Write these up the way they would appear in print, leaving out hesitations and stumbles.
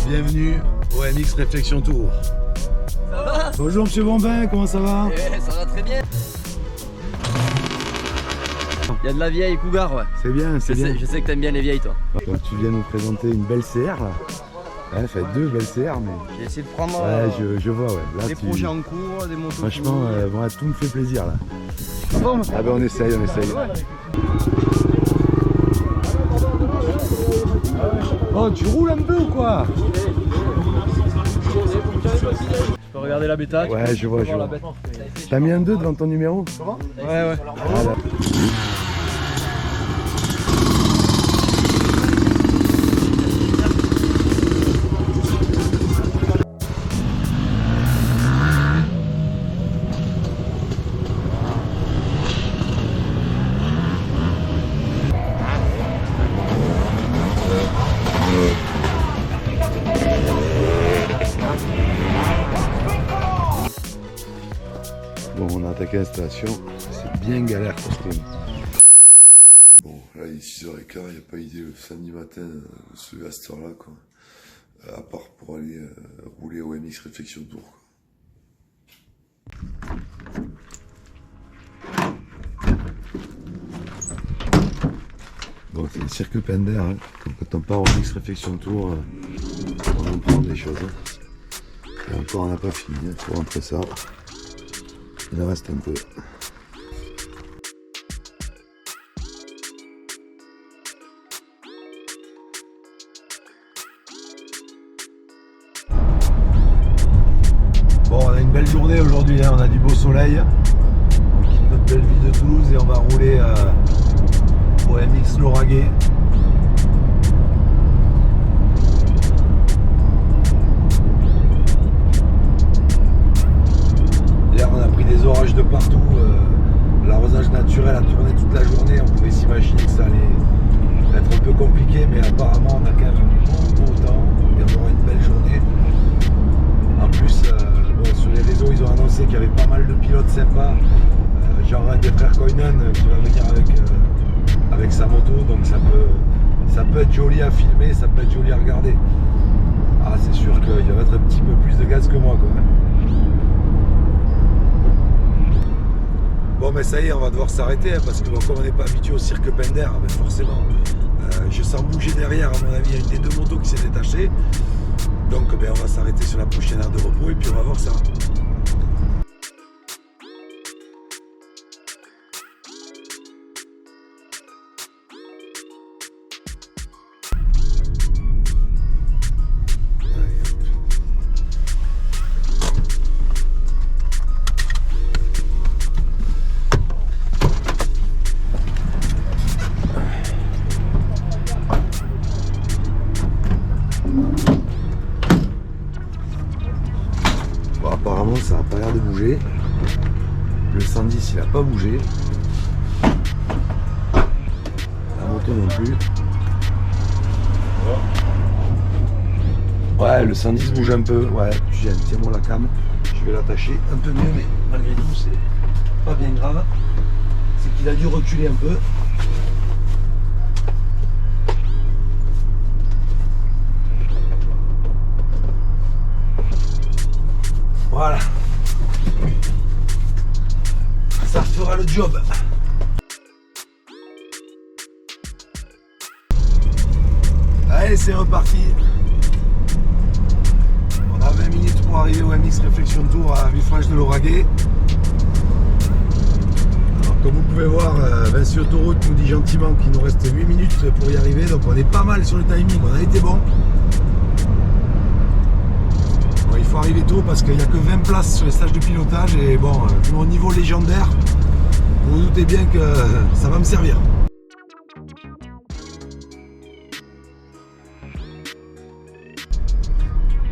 Bienvenue au MX Réflexion Tour. Ça va? Bonjour Monsieur Bombin, comment ça va? Ça va très bien. Il y a de la vieille Cougar, ouais. C'est bien, c'est bien. Je sais que t'aimes bien les vieilles, toi. Donc tu viens nous présenter une belle CR là. Ouais, fait deux belles CR, mais... J'ai essayé de prendre je vois, ouais. Là, des projets en cours, des motos. Franchement, bon, tout me fait plaisir là. Bon. Ah ben on essaye. Oh, tu roules un peu ou quoi? Tu peux regarder la bêta. Ouais, je vois. T'as mis un 2 devant ton numéro? Comment? Ouais. Ah, là. Bon, on a attaqué l'installation, c'est bien galère parce que... Bon, là il est 6h15, il n'y a pas idée le samedi matin de se lever à cette heure-là, quoi. À part pour aller rouler au MX Réflexion Tour, quoi. Bon, c'est le circuit Pender, hein. Quand on part au MX Réflexion Tour, on en prend des choses. Hein. Et encore, on n'a pas fini, il faut rentrer ça. Il en reste un peu. Bon, on a une belle journée aujourd'hui, hein. On a du beau soleil. On quitte notre belle ville de Toulouse et on va rouler au MX Lauragais. Hier on a pris des orages de partout, l'arrosage naturel a tourné toute la journée, on pouvait s'imaginer que ça allait être un peu compliqué, mais apparemment on a quand même un beau temps et on aura une belle journée. En plus, bon, sur les réseaux ils ont annoncé qu'il y avait pas mal de pilotes sympas, genre un des frères Koinen qui va venir avec sa moto, donc ça peut être joli à filmer, ça peut être joli à regarder. Ah, c'est sûr qu'il va mettre un petit peu plus de gaz que moi quand même. Bon, mais ça y est, on va devoir s'arrêter hein, parce que bon, comme on n'est pas habitué au cirque Pender, ben forcément je sens bouger derrière. À mon avis, il y a une des deux motos qui s'est détachée, donc ben, on va s'arrêter sur la prochaine aire de repos et puis on va voir ça. Bon, apparemment ça n'a pas l'air de bouger. Le 110 il n'a pas bougé. La moto non plus. Ouais, le 110 bouge un peu. Ouais, tiens-moi la cam. Je vais l'attacher un peu mieux, mais malgré tout c'est pas bien grave. C'est qu'il a dû reculer un peu. Voilà. Ça fera le job. Allez, c'est reparti. On a 20 minutes pour arriver au MX Réflexion Tour à Villefranche de Lauragais. Alors, comme vous pouvez voir, Vinci Autoroute nous dit gentiment qu'il nous reste 8 minutes pour y arriver. Donc on est pas mal sur le timing, on a été bon. Il faut arriver tôt parce qu'il n'y a que 20 places sur les stages de pilotage et bon, vu mon niveau légendaire, vous vous doutez bien que ça va me servir.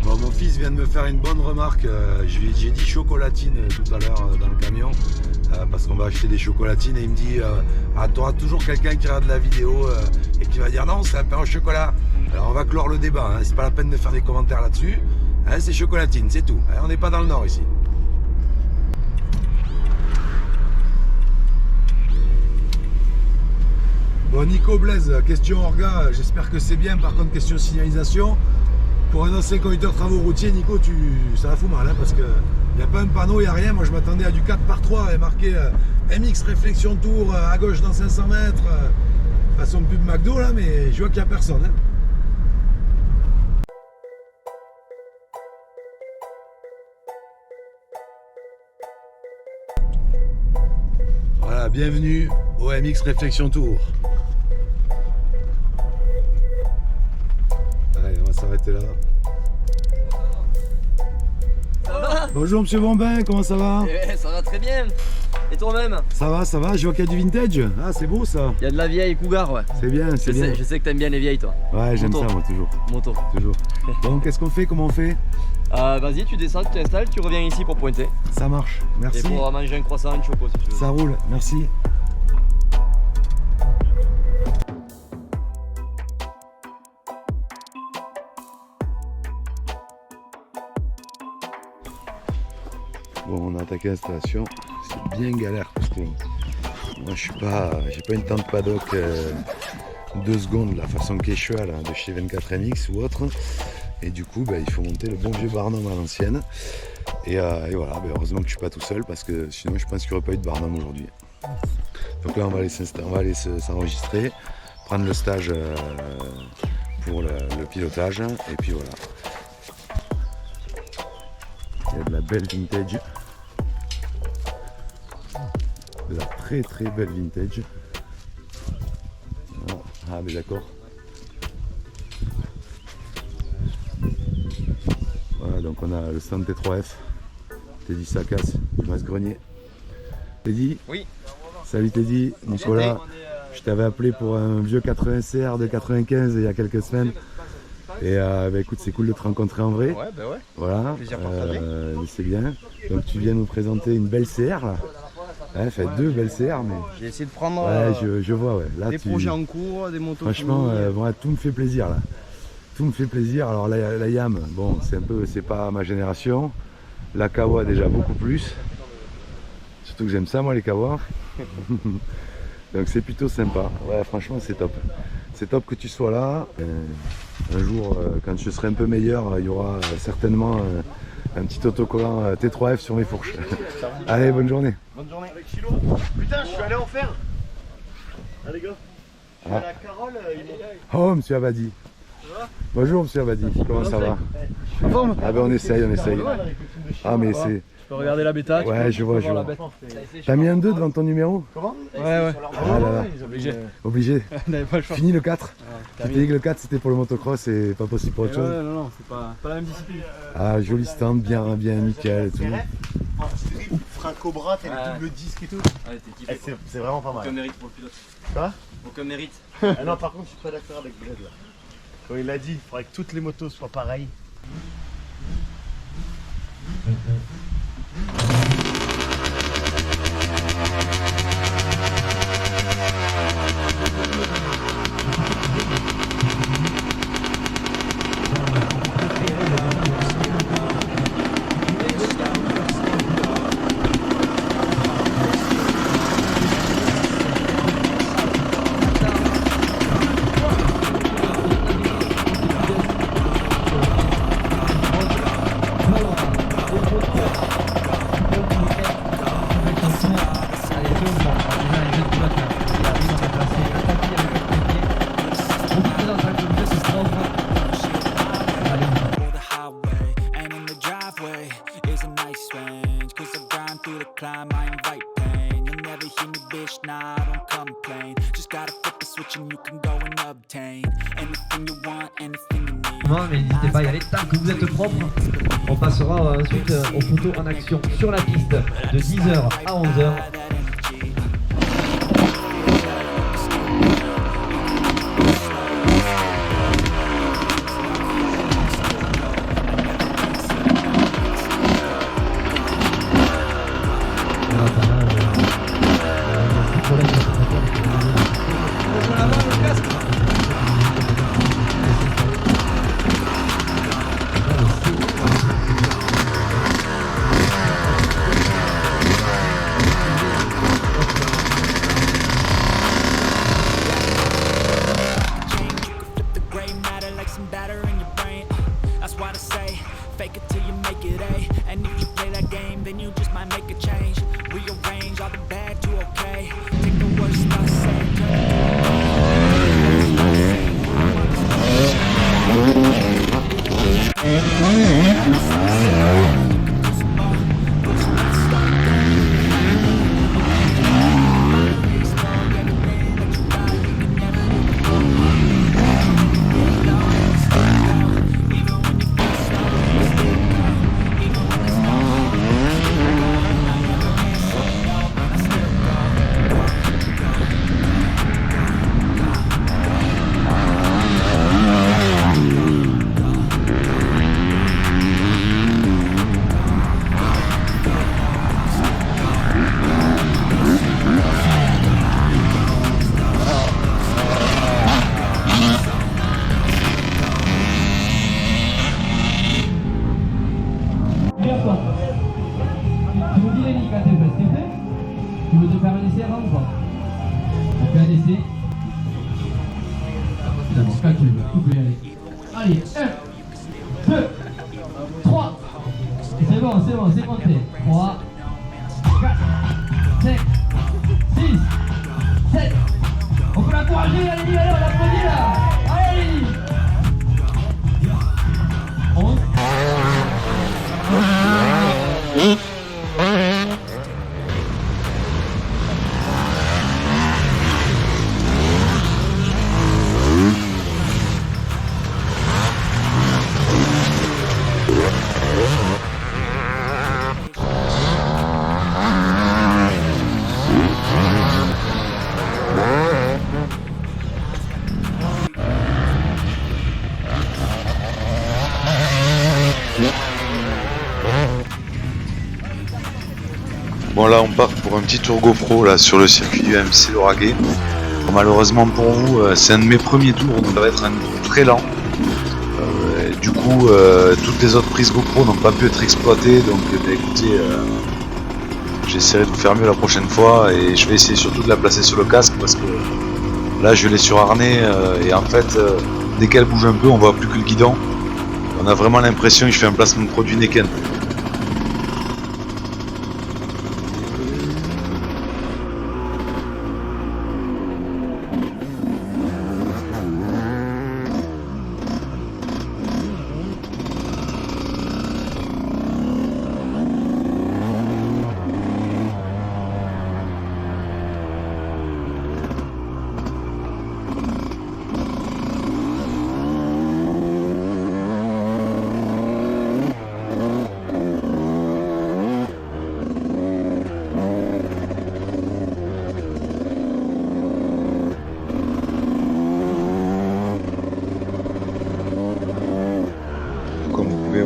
Bon, mon fils vient de me faire une bonne remarque, j'ai dit chocolatine tout à l'heure dans le camion parce qu'on va acheter des chocolatines et il me dit tu auras toujours quelqu'un qui regarde la vidéo et qui va dire non, c'est un pain au chocolat. Alors on va clore le débat, hein, c'est pas la peine de faire des commentaires là-dessus. Hein, c'est chocolatine, c'est tout. Hein, on n'est pas dans le nord ici. Bon, Nico Blaise, question orga, j'espère que c'est bien. Par contre, question signalisation. Pour un ancien conducteur de travaux routiers, Nico, ça la fout mal, hein, parce qu'il n'y a pas un panneau, il n'y a rien. Moi, je m'attendais à du 4x3 avec marqué MX Réflexion Tour à gauche dans 500 mètres, façon pub McDo, là, mais je vois qu'il n'y a personne. Hein. Voilà, bienvenue au MX Réflexion Tour. Allez, on va s'arrêter là. Ça va? Bonjour Monsieur Bombin, comment ça va? Ça va très bien. Et toi-même? Ça va, je vois qu'il y a du vintage. Ah, c'est beau ça. Il y a de la vieille Cougar, ouais. C'est bien, c'est bien. Je sais que t'aimes bien les vieilles, toi. Ouais, j'aime ça, moi, toujours. Moto. Toujours. Donc, qu'est-ce qu'on fait? Comment on fait? Vas-y, tu descends, tu t'installes, tu reviens ici pour pointer. Ça marche, merci. Et pour manger un croissant, une choco si tu veux. Ça roule, merci. Bon, on a attaqué l'installation. C'est bien galère parce que moi j'ai pas une tente paddock 2 secondes, la façon Quechua là, de chez 24MX ou autre. Et du coup, il faut monter le bon vieux Barnum à l'ancienne. Et voilà, heureusement que je suis pas tout seul parce que sinon je pense qu'il n'y aurait pas eu de Barnum aujourd'hui. Donc là, on va aller s'enregistrer, prendre le stage pour le pilotage. Et puis voilà. Il y a de la belle vintage. De la très très belle vintage. Ah mais d'accord. Voilà, donc on a le stand T3F. Teddy Sakas du Mas-Grenier. Teddy? Oui. Salut Teddy, Nicolas. Je t'avais appelé pour un vieux 80 CR de 95 il y a quelques semaines. Et écoute, c'est cool de te rencontrer en vrai. Ouais, bah ouais. Voilà. Plaisir partagé. C'est bien. Donc tu viens nous présenter une belle CR là. Ouais, fait 2 belles CR, mais. J'ai essayé de prendre je vois, ouais. Là, des projets en cours, des motos. Franchement, tout me fait plaisir là. Tout me fait plaisir. Alors la Yam, bon, c'est pas ma génération. La Kawa déjà beaucoup plus. Surtout que j'aime ça moi les Kawa. Donc c'est plutôt sympa. Ouais, franchement c'est top. C'est top que tu sois là. Un jour, quand je serai un peu meilleur, il y aura certainement un petit autocollant T3F sur mes fourches. Allez, bonne journée. Bonne journée. Avec Chilo. Putain, je suis allé en faire. Ah les gars. Je suis allé à Carole. Oh, monsieur Abadi. Bonjour, monsieur Abadi. Comment ça va? En forme? Ah ben on essaye. Ah mais c'est... Tu peux regarder la bêta? Ouais, je vois. T'as mis un 2 devant ton numéro? Comment? Ouais. Ah là là. Obligé. Obligé. On n'avait pas le choix. Fini le 4. Tu t'es dit que le 4 c'était pour le motocross et pas possible pour autre chose. Non, c'est pas la même discipline. Ah, joli stand, bien nickel et tout. Frein Cobra, t'as les doubles disques et tout. Ouais, t'es kiffé. C'est vraiment pas mal. Aucun mérite pour le pilote. Quoi? Aucun mérite. Ah non, par contre, je suis pas d'accord avec Bled là. Quand il a dit, il faudrait que toutes les motos soient pareilles. Mais n'hésitez pas à y aller tant que vous êtes propre. On passera ensuite aux photos en action sur la piste de 10h à 11h. Finalement, calculez, vous pouvez y aller. Allez, 1, 2, 3. Et c'est bon, c'est compté. 3, 4, 5, 6, 7. On peut l'encourager, allez-y, allez, on l'applaudit là. Allez. 11. Bon là on part pour un petit tour GoPro là sur le circuit du MC Lauragais. Bon, malheureusement pour vous c'est un de mes premiers tours, donc ça va être un tour très lent. Du coup toutes les autres prises GoPro n'ont pas pu être exploitées, donc écoutez j'essaierai de vous faire mieux la prochaine fois et je vais essayer surtout de la placer sur le casque parce que là je l'ai surharné et en fait dès qu'elle bouge un peu on voit plus que le guidon. On a vraiment l'impression que je fais un placement de produit Neken.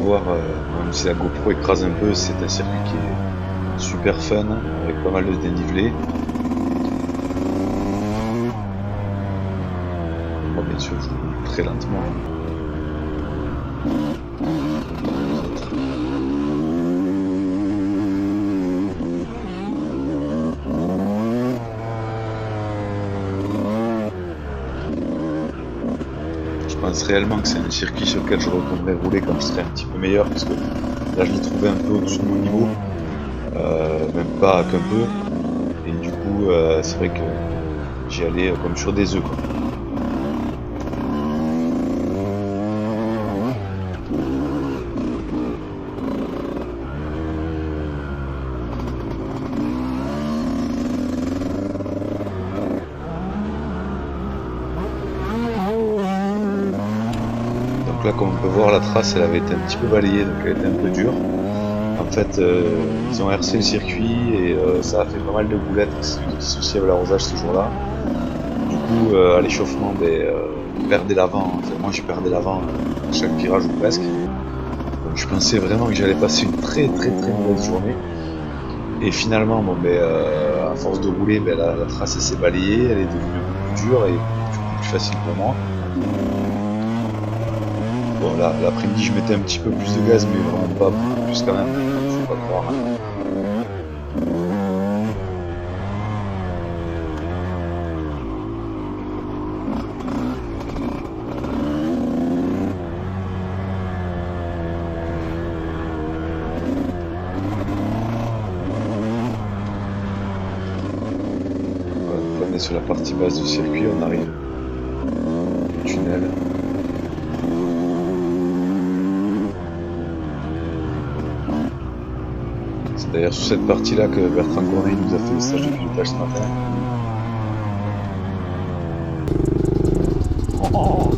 Voir, même si la GoPro écrase un peu, c'est un circuit qui est super fun avec pas mal de dénivelé. Bon, bien sûr je roule très lentement. Je pense réellement que c'est un circuit sur lequel je retournerai rouler quand je serai un petit peu meilleur, parce que là je l'ai trouvé un peu au-dessus de mon niveau, même pas qu'un peu, et du coup c'est vrai que j'y allais comme sur des œufs quoi. Là comme on peut voir la trace elle avait été un petit peu balayée donc elle était un peu dure. En fait ils ont RC le circuit et ça a fait pas mal de boulettes, c'est du petit souci avec l'arrosage ce jour là. Du coup à l'échauffement on perdait l'avant, enfin moi je perdais l'avant à chaque virage ou presque. Donc je pensais vraiment que j'allais passer une très mauvaise journée. Et finalement bon, à force de rouler la trace s'est balayée, elle est devenue un peu plus dure et plus facile pour moi. Bon là, l'après-midi je mettais un petit peu plus de gaz mais vraiment pas plus quand même, faut pas croire. Voilà, on est sur la partie basse du circuit, on arrive au tunnel. C'est d'ailleurs sur cette partie-là que Bertrand Corneille nous a fait le stage de pilotage ce matin. Oh.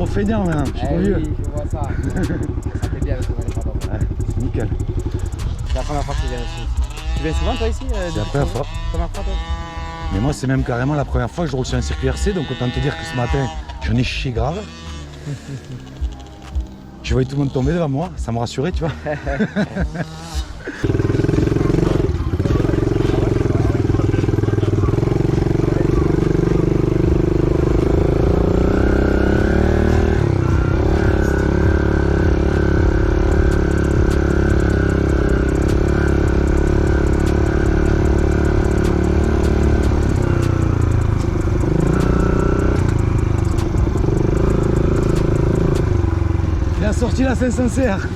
Feignant maintenant, je suis trop vieux. Oui, je vois ça. Ça fait bien, ça va aller, pardon. Ouais, nickel. C'est la première fois qu'il vient ici. Tu viens souvent toi ici C'est la première fois. Première fois toi? Mais moi, c'est même carrément la première fois que je roule sur un circuit RC, donc autant te dire que ce matin, j'en ai chié grave. Je voyais tout le monde tomber devant moi, ça me rassurait, tu vois. Sorti la Saint-Sincère.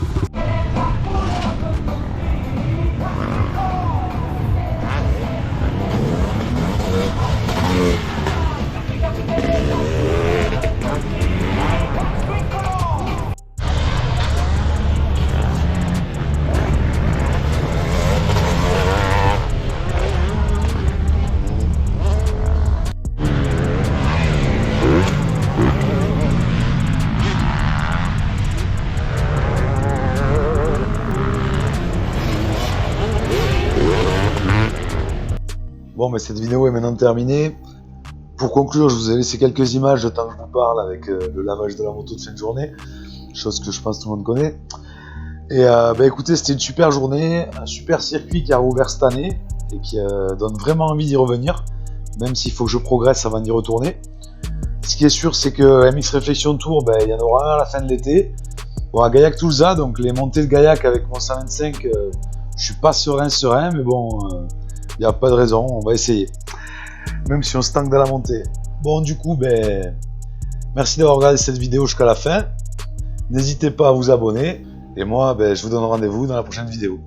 Bon, mais cette vidéo est maintenant terminée. Pour conclure, je vous ai laissé quelques images de temps que je vous parle avec le lavage de la moto de fin de journée, chose que je pense tout le monde connaît. Et écoutez, c'était une super journée, un super circuit qui a rouvert cette année et qui donne vraiment envie d'y revenir, même s'il faut que je progresse avant d'y retourner. Ce qui est sûr, c'est que MX Réflexion Tour, il y en aura un à la fin de l'été. Bon, à Gaillac-Toulza, donc les montées de Gaillac avec mon 125, je suis pas serein, mais bon, il n'y a pas de raison, on va essayer. Même si on se tangue dans la montée. Bon, du coup, merci d'avoir regardé cette vidéo jusqu'à la fin. N'hésitez pas à vous abonner. Et moi, je vous donne rendez-vous dans la prochaine vidéo.